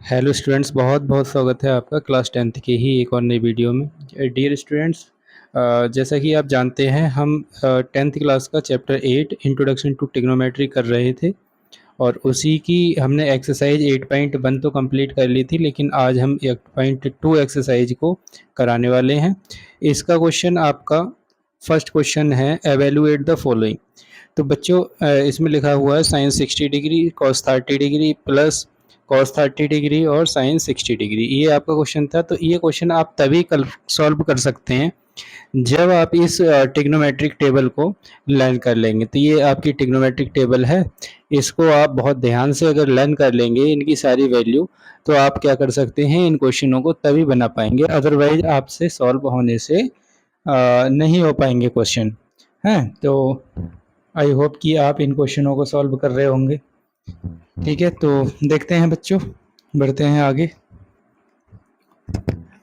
Hello students, बहुत बहुत स्वागत है आपका क्लास टेंथ की ही एक और नई वीडियो में। डियर स्टूडेंट्स, जैसा कि आप जानते हैं हम टेंथ क्लास का चैप्टर 8 इंट्रोडक्शन टू ट्रिग्नोमेट्री कर रहे थे और उसी की हमने एक्सरसाइज 8.1 तो कंप्लीट कर ली थी, लेकिन आज हम 8.2 एक्सरसाइज को कराने वाले हैं। इसका क्वेश्चन आपका फर्स्ट क्वेश्चन है, एवेलुएट द फॉलोइंग। तो बच्चों इसमें लिखा हुआ है sine 60 degree, cos 30 degree plus cos 30 degree और साइन 60 डिग्री। ये आपका क्वेश्चन था। तो ये क्वेश्चन आप तभी कल सॉल्व कर सकते हैं जब आप इस ट्रिग्नोमेट्रिक टेबल को लर्न कर लेंगे। तो ये आपकी ट्रिग्नोमेट्रिक टेबल है, इसको आप बहुत ध्यान से अगर लर्न कर लेंगे इनकी सारी वैल्यू, तो आप क्या कर सकते हैं, इन क्वेश्चनों को तभी बना पाएंगे, अदरवाइज आपसे सॉल्व होने से नहीं हो पाएंगे क्वेश्चन हैं। तो आई होप कि आप इन क्वेश्चनों को सॉल्व कर रहे होंगे। ठीक है, तो देखते हैं बच्चों, बढ़ते हैं आगे।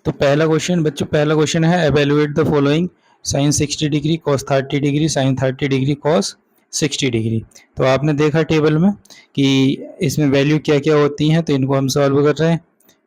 तो पहला क्वेश्चन बच्चों, पहला क्वेश्चन है evaluate the following, sine 60 degree, cos 30 degree, sine 30 degree, cos 60 degree. तो आपने देखा टेबल में कि इसमें वैल्यू क्या क्या होती हैं, तो इनको हम सॉल्व कर रहे हैं।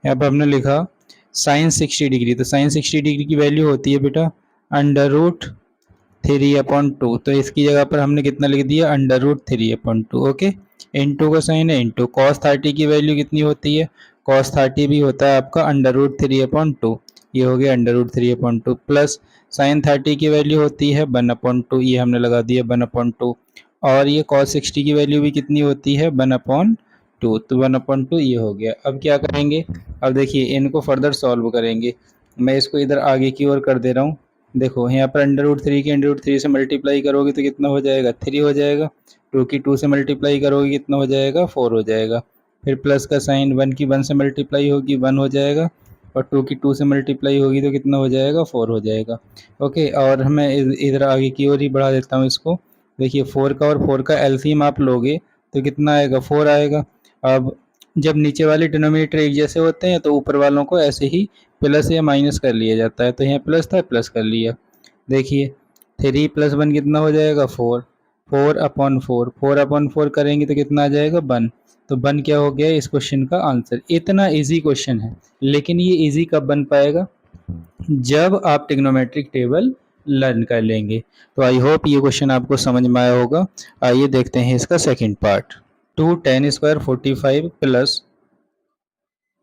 यहाँ पर हमने लिखा साइन 60 डिग्री, तो साइन 60 डिग्री की वैल्यू होती है बेटा √3/2। तो इसकी जगह पर हमने कितना लिख दिया, √3/2। ओके, इंटू का साइन है, इंटू कॉस 30 की वैल्यू कितनी होती है, कॉस 30 भी होता है आपका √3/2। ये हो गया √3/2 प्लस साइन 30 की वैल्यू होती है 1/2, ये हमने लगा दिया 1/2। और ये कॉस 60 की वैल्यू भी कितनी होती है 1/2, तो 1/2 ये हो गया। अब क्या करेंगे, अब देखिए इनको फर्दर सॉल्व करेंगे। मैं इसको इधर आगे की ओर कर दे रहा हूँ। देखो यहाँ पर √3 की √3 से मल्टीप्लाई करोगे तो कितना हो जाएगा, 3 हो जाएगा। 2 की 2 से मल्टीप्लाई करोगे कितना हो जाएगा, 4 हो जाएगा। फिर प्लस का साइन 1 की 1 से मल्टीप्लाई होगी 1 हो जाएगा, और 2 की 2 से मल्टीप्लाई होगी तो कितना हो जाएगा, 4 हो जाएगा। ओके, और मैं इधर आगे की ओर ही बढ़ा देता हूँ इसको। देखिए 4 का और 4 का एलसीएम आप लोगे तो कितना आएगा, 4 आएगा। अब जब नीचे वाले डिनोमिनेटर एक जैसे होते हैं तो ऊपर वालों को ऐसे ही प्लस या माइनस कर लिया जाता है। तो यहाँ प्लस था, प्लस कर लिया। देखिए 3 + 1 कितना हो जाएगा, 4। 4/4, 4/4 करेंगे तो कितना आ जाएगा, 1। तो 1 क्या हो गया इस क्वेश्चन का आंसर। इतना इजी क्वेश्चन है, लेकिन ये इजी कब बन पाएगा, जब आप ट्रिग्नोमेट्रिक टेबल लर्न कर लेंगे। तो आई होप ये क्वेश्चन आपको समझ में आया होगा। आइए देखते हैं इसका second part. 2 tan² 45 plus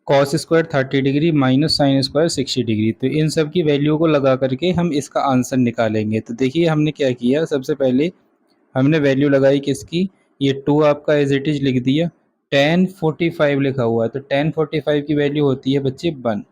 cos square 30 degree minus sine square 60 degree. तो इन सब की वैल्यू को लगा करके हम इसका आंसर निकालेंगे। तो देखिए हमने क्या किया, सबसे पहले हमने वैल्यू लगाई किसकी, ये 2 आपका एज इट इज लिख दिया। tan 45 लिखा हुआ है, तो tan 45 की वैल्यू होती है बच्चे 1।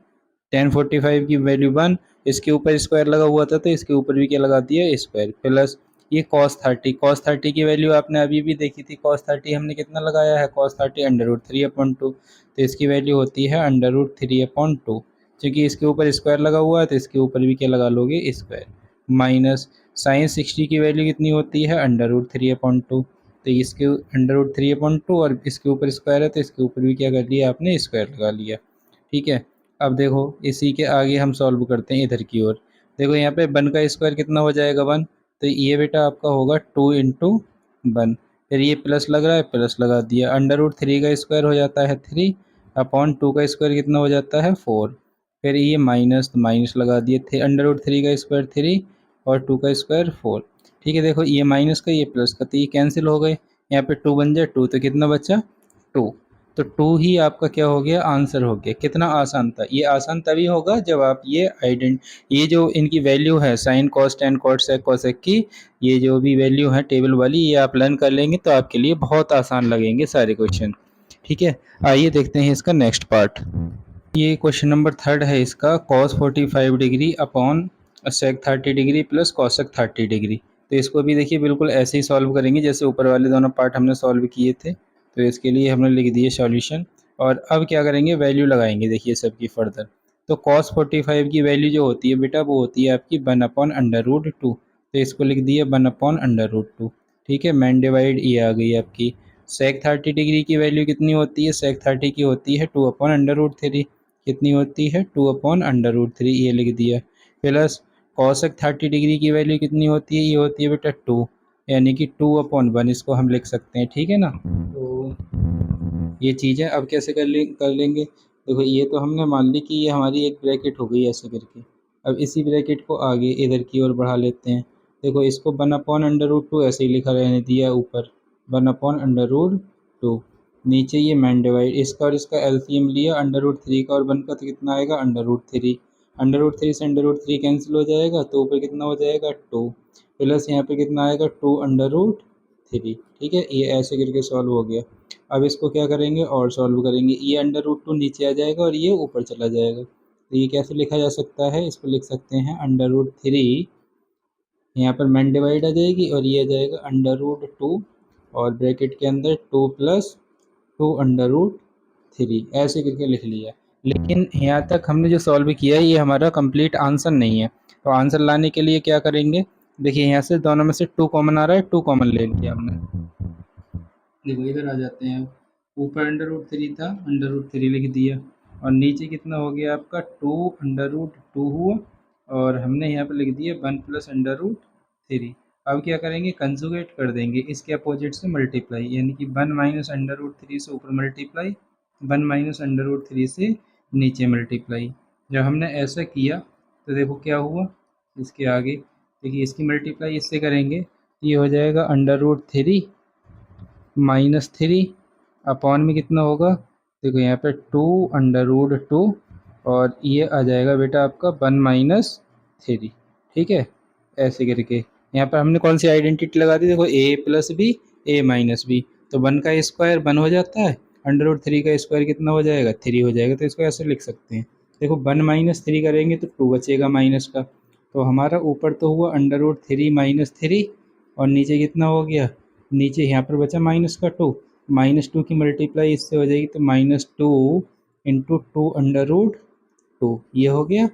tan 45 की वैल्यू 1, इसके ऊपर स्क्वायर लगा हुआ था तो इसके ऊपर भी क्या लगा दिया, स्क्वायर। प्लस ये cos 30 की वैल्यू आपने अभी भी देखी थी, cos 30 हमने कितना लगाया है, cos 30 √3/2। तो इसकी वैल्यू होती है √3/2। क्योंकि इसके ऊपर स्क्वायर लगा हुआ है तो इसके ऊपर भी क्या लगा लोगे, स्क्वायर। माइनस साइन 60 की वैल्यू कितनी होती है, √3/2। तो इसके √3/2 और इसके ऊपर स्क्वायर है तो इसके ऊपर भी क्या कर लिया आपने, स्क्वायर लगा लिया। ठीक है, अब देखो इसी के आगे हम सॉल्व करते हैं इधर की ओर। देखो यहाँ पे 1 का स्क्वायर कितना हो जाएगा, 1। तो ये बेटा आपका होगा 2 × 1। फिर ये प्लस लग रहा है, प्लस लगा दिया। √3 का स्क्वायर हो जाता है 3/2 का स्क्वायर कितना हो जाता है, 4। फिर ये माइनस, तो माइनस लगा दिए थे। √3 का स्क्वायर 3 और 2 का स्क्वायर 4। ठीक है, देखो ये माइनस का ये प्लस का, तो ये कैंसिल हो गए। यहाँ पे 2 बन जाए 2, तो कितना बचा 2। तो 2 ही आपका क्या हो गया, आंसर हो गया। कितना आसान था। ये आसान तभी होगा जब आप ये जो इनकी वैल्यू है sine cos tan cot sec cosec की, ये जो भी वैल्यू है टेबल वाली, ये आप लर्न कर लेंगे तो आपके लिए बहुत आसान लगेंगे सारे क्वेश्चन। ठीक है, आइए देखते हैं इसका नेक्स्ट पार्ट। ये क्वेश्चन नंबर 3 है इसका, cos 45 degree upon sec 30 degree plus cosec 30 degree. तो इसको भी देखिए बिल्कुल ऐसे ही सॉल्व करेंगे जैसे ऊपर वाले दोनों पार्ट हमने सॉल्व किए थे। तो इसके लिए हमने लिख दिए सॉल्यूशन, और अब क्या करेंगे, वैल्यू लगाएंगे देखिए सबकी फर्दर। तो cos 45 की वैल्यू जो होती है बेटा वो होती है आपकी 1/√2। तो इसको लिख दिए 1/√2। ठीक है, मैन डिवाइड ये आ गई आपकी। sec 30 डिग्री की वैल्यू कितनी होती है, sec 30 की होती है 2/√3। कितनी होती है, 2/√3, ये लिख दिया। प्लस कॉसेक 30 डिग्री की वैल्यू कितनी होती है, ये होती है बेटा 2, यानी कि 2/1, इसको हम लिख सकते हैं। ठीक है ना, तो ये चीज़ें अब कैसे कर लेंगे। देखो ये तो हमने मान ली कि ये हमारी एक ब्रैकेट हो गई ऐसे करके। अब इसी ब्रैकेट को आगे इधर की ओर बढ़ा लेते हैं। देखो इसको 1/√2 ऐसे ही लिखा रहने दिया ऊपर 1/√2। नीचे ये मैन डिवाइड इसका और इसका एलसीएम लिया √3 का और 1 का तो कितना आएगा √3। √3 से √3 कैंसिल हो जाएगा तो ऊपर कितना हो जाएगा 2 प्लस यहाँ पे कितना आएगा 2/3। ठीक है, ये ऐसे करके सॉल्व हो गया। अब इसको क्या करेंगे और सॉल्व करेंगे, ये √2 नीचे आ जाएगा और ये ऊपर चला जाएगा। तो ये कैसे लिखा जा सकता है, इसको लिख सकते हैं √3, यहाँ पर मैन डिवाइड आ जाएगी और ये आ जाएगा √2 और ब्रैकेट के अंदर 2 + 2√3 ऐसे करके लिख लिया। लेकिन यहाँ तक हमने जो सॉल्व किया है ये हमारा कंप्लीट आंसर नहीं है। तो आंसर लाने के लिए क्या करेंगे, देखिए यहाँ से दोनों में से 2 कॉमन आ रहा है, 2 कॉमन ले लिया हमने। देखो इधर आ जाते हैं, ऊपर √3 था, √3 लिख दिया और नीचे कितना हो गया आपका 2/2 हुआ और हमने यहाँ पर लिख दिया 1 + √3। अब क्या करेंगे, कंजुगेट कर देंगे, इसके अपोजिट से मल्टीप्लाई, यानी कि 1 - √3 से ऊपर मल्टीप्लाई, 1 - √3 से नीचे मल्टीप्लाई। जब हमने ऐसा किया तो देखो क्या हुआ, इसके आगे देखिए इसकी मल्टीप्लाई इससे करेंगे, ये हो जाएगा √3 -3 अपॉन में कितना होगा, देखो यहाँ पे 2/√2 और ये आ जाएगा बेटा आपका 1 - 3। ठीक है, ऐसे करके यहाँ पर हमने कौन सी आइडेंटिटी लगा दी, देखो a + b a - b, तो 1 का स्क्वायर 1 हो जाता है, √3 का स्क्वायर कितना हो जाएगा 3 हो जाएगा। तो इसको ऐसे लिख सकते हैं, देखो 1 - 3 करेंगे तो 2 बचेगा माइनस का, तो हमारा ऊपर तो हुआ √3 - 3 और नीचे कितना हो गया, नीचे यहाँ पर बचा -2, -2 की मल्टीप्लाई इससे हो जाएगी तो -2 × 2/2 ये हो गया।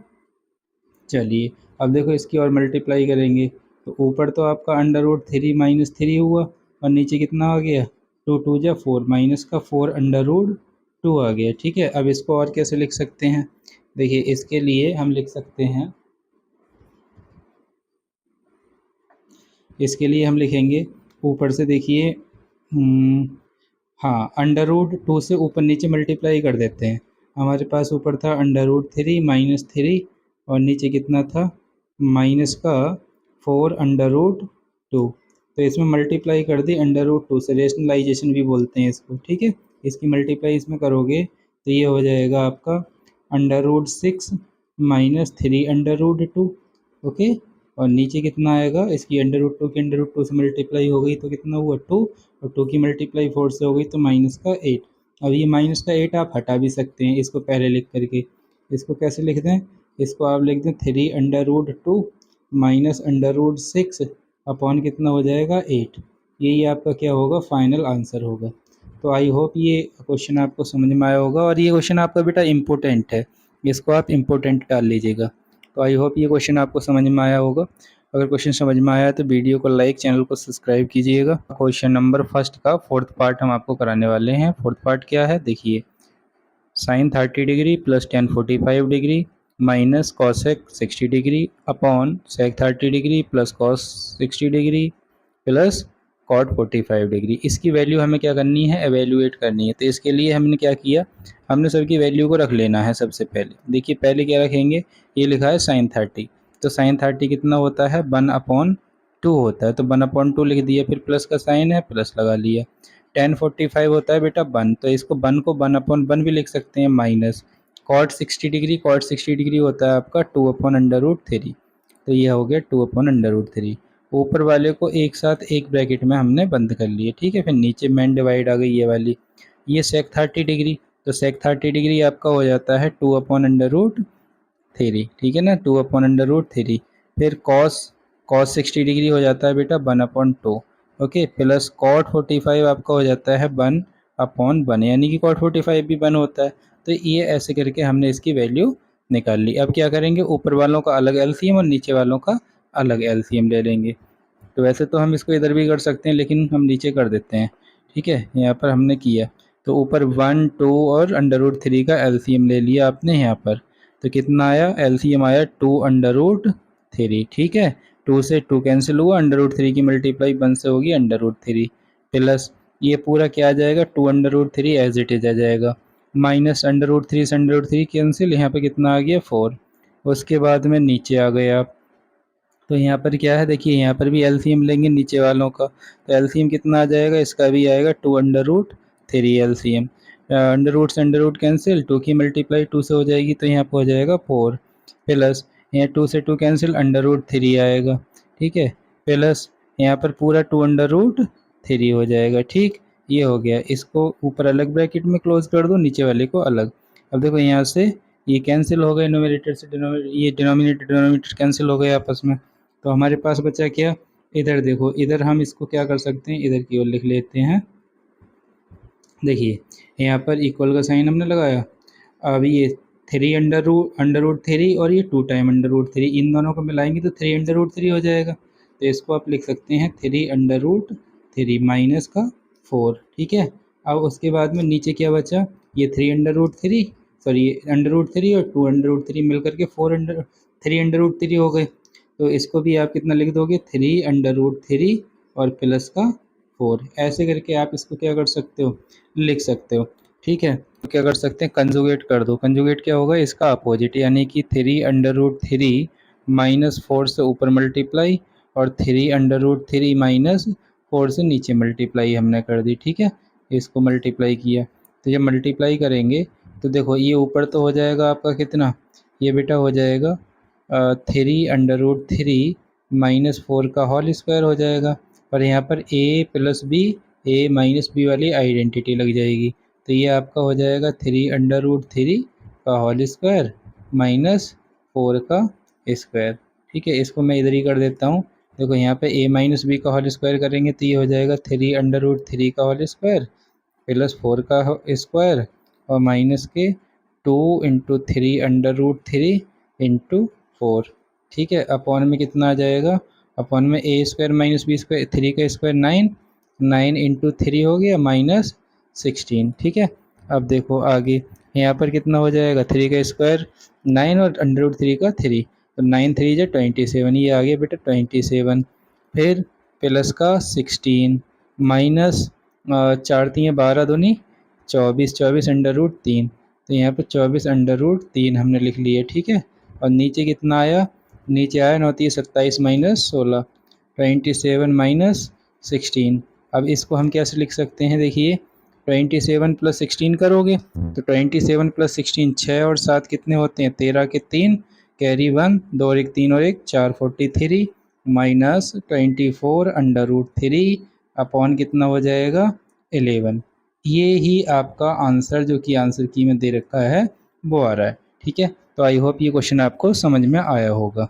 चलिए अब देखो इसकी और मल्टीप्लाई करेंगे तो ऊपर तो आपका √3 - 3 हुआ और नीचे कितना आ गया 2 × 2 = 4 माइनस का 4/2 आ गया। ठीक है, अब इसको और कैसे लिख सकते हैं, देखिए इसके लिए हम लिख सकते हैं, इसके लिए हम लिखेंगे ऊपर से देखिए हाँ √2 से ऊपर नीचे मल्टीप्लाई कर देते हैं। हमारे पास ऊपर था √3 - 3 और नीचे कितना था माइनस का 4/2, तो इसमें मल्टीप्लाई कर दी √2 से, रेशनलाइजेशन भी बोलते हैं इसको। ठीक है, इसकी मल्टीप्लाई इसमें करोगे तो ये हो जाएगा आपका √6 - 3/2। ओके, और नीचे कितना आएगा, इसकी √2 की √2 से मल्टीप्लाई हो गई तो कितना हुआ 2 और 2 की मल्टीप्लाई 4 से हो गई तो -8। अब ये -8 आप हटा भी सकते हैं इसको पहले लिख करके। इसको कैसे लिख दें, इसको आप लिख दें 3/2 -√6 अपॉन कितना हो जाएगा 8। यही आपका क्या होगा, फाइनल आंसर होगा। तो आई होप ये क्वेश्चन आपको समझ में आया होगा और ये क्वेश्चन आपका बेटा इम्पोर्टेंट है, इसको आप इम्पोर्टेंट डाल लीजिएगा। तो आई होप ये क्वेश्चन आपको समझ में आया होगा। अगर क्वेश्चन समझ में आया तो वीडियो को लाइक, चैनल को सब्सक्राइब कीजिएगा। क्वेश्चन नंबर फर्स्ट का 4th पार्ट हम आपको कराने वाले हैं। 4th पार्ट क्या है, देखिए sin 30 degree plus tan 45 degree minus cosec 60 degree upon sec 30 degree plus cos 60 degree plus cot 45 degree. इसकी वैल्यू हमें क्या करनी है, एवेल्यूएट करनी है। तो इसके लिए हमने क्या किया, हमने सबकी वैल्यू को रख लेना है। सबसे पहले देखिए पहले क्या रखेंगे, ये लिखा है sin 30, तो sin 30 कितना होता है 1/2 होता है, तो 1/2 लिख दिया, फिर प्लस का साइन है प्लस लगा लिया। tan 45 होता है बेटा 1, तो इसको 1 को 1/1 भी लिख सकते हैं minus cot 60 degree, cot 60 degree होता है आपका 2/√3, तो ये हो गया 2/√3। ऊपर वाले को एक साथ एक ब्रैकेट में हमने बंद कर लिए। ठीक है, फिर नीचे मैन डिवाइड आ गई ये वाली, ये sec 30 डिग्री, तो sec 30 डिग्री आपका हो जाता है 2/√3। ठीक है ना, 2/√3। फिर cos 60 डिग्री हो जाता है बेटा 1/2। ओके, प्लस cot 45 आपका हो जाता है 1/1, यानी कि cot 45 भी 1 होता है। तो ये ऐसे करके हमने इसकी वैल्यू निकाल ली। अब क्या करेंगे, ऊपर वालों का अलग एलसीएम और नीचे वालों का अलग एलसीएम ले लेंगे। तो वैसे तो हम इसको इधर भी कर सकते हैं लेकिन हम नीचे कर देते हैं। ठीक है, यहाँ पर हमने किया तो ऊपर 1, 2 और √3 का एलसीएम ले लिया आपने यहाँ पर, तो कितना आया, एलसीएम आया 2/3। ठीक है, 2 से 2 कैंसिल हुआ, √3 की मल्टीप्लाई 1 से होगी √3 प्लस ये पूरा क्या आ जाएगा, 2√3 एज इट इज आ जाएगा, माइनस √3 से √3 कैंसिल, यहाँ पे कितना आ गया 4। उसके बाद में नीचे आ गए आप, तो यहाँ पर क्या है देखिए, यहाँ पर भी एलसीएम लेंगे नीचे वालों का, तो एलसीएम कितना आ जाएगा, इसका भी आएगा 2√3 एलसीएम। अंडर रूट से अंडर रूट कैंसिल, 2 की मल्टीप्लाई 2 से हो जाएगी, तो यहाँ पर हो जाएगा 4 प्लस यहाँ 2 से 2 कैंसिल, √3 आएगा, ठीक है, प्लस यहाँ पर पूरा 2√3 हो जाएगा। ठीक, ये हो गया, इसको ऊपर अलग ब्रैकेट में क्लोज कर दो, नीचे वाले को अलग। अब देखो यहाँ से ये कैंसिल हो गए, न्यूमरेटर से डिनोमिनेटर, ये डिनोमिनेटर डिनोमिनेटर कैंसिल हो गए आपस में, तो हमारे पास बचा क्या, इधर देखो, इधर हम इसको क्या कर सकते हैं, इधर की ओर लिख लेते हैं। देखिए यहाँ पर इक्वल का साइन हमने लगाया, अब ये 3 अंडर रूट 3 और ये 2 टाइम √3, इन दोनों को मिलाएंगे तो 3 √3 हो जाएगा, तो इसको आप लिख सकते हैं 3 √3 माइनस का 4। ठीक है, अब उसके बाद में नीचे क्या बचा, ये 3 सॉरी √3 और 2 √3 मिल करके 3 हो गए, तो इसको भी आप कितना लिख दोगे, 3 और प्लस का 4, ऐसे करके आप इसको क्या कर सकते हो, लिख सकते हो। ठीक है, तो क्या कर सकते हैं, कंजुगेट कर दो। कंजुगेट क्या होगा, इसका अपोजिट, यानी कि 3 माइनस 4 से ऊपर मल्टीप्लाई और 3 माइनस 4 से नीचे मल्टीप्लाई हमने कर दी। ठीक है, इसको मल्टीप्लाई किया, तो जब मल्टीप्लाई करेंगे तो देखो ये ऊपर तो हो जाएगा आपका कितना, ये बेटा हो जाएगा 3 माइनस 4 का होल स्क्वायर हो जाएगा, और यहाँ पर a plus B, a minus B वाली आइडेंटिटी लग जाएगी, तो ये आपका हो जाएगा 3 का होल स्क्वायर माइनस 4 का स्क्वायर। ठीक है, इसको मैं इधर ही कर देता हूँ। देखो यहाँ पे a माइनस बी का होल स्क्वायर करेंगे तो ये हो जाएगा 3 का होल स्क्वायर प्लस 4 का स्क्वायर और माइनस के 2 इंटू 3 इंटू 4। ठीक है, अपॉन में कितना आ जाएगा, अपॉन में a square minus B square, 3 का स्क्वायर 9 इंटू 3 हो गया माइनस 16। ठीक है, अब देखो आगे यहाँ पर कितना हो जाएगा, 3 का स्क्वायर 9 और √3 का 3, तो 9 3 जो 27, ये आ गया बेटा 27, फिर प्लस का 16 माइनस 4 3 12 दूनी 24, 24 √3, तो यहाँ पर 24 √3 हमने लिख लिया। ठीक है, और नीचे कितना आया, नीचे आया 9 3 27 माइनस 16, 27 माइनस 16। अब इसको हम कैसे लिख सकते हैं, देखिए 27 प्लस 16 करोगे तो 27 प्लस 16 6 और 7 कितने होते हैं, 13 के 3 कैरी 1, 2 और 1 3 और 1 4, 43 माइनस 24 √3 अपॉन कितना हो जाएगा 11। ये ही आपका आंसर जो कि आंसर की में दे रखा है वो आ रहा है। ठीक है, तो आई होप ये क्वेश्चन आपको समझ में आया होगा।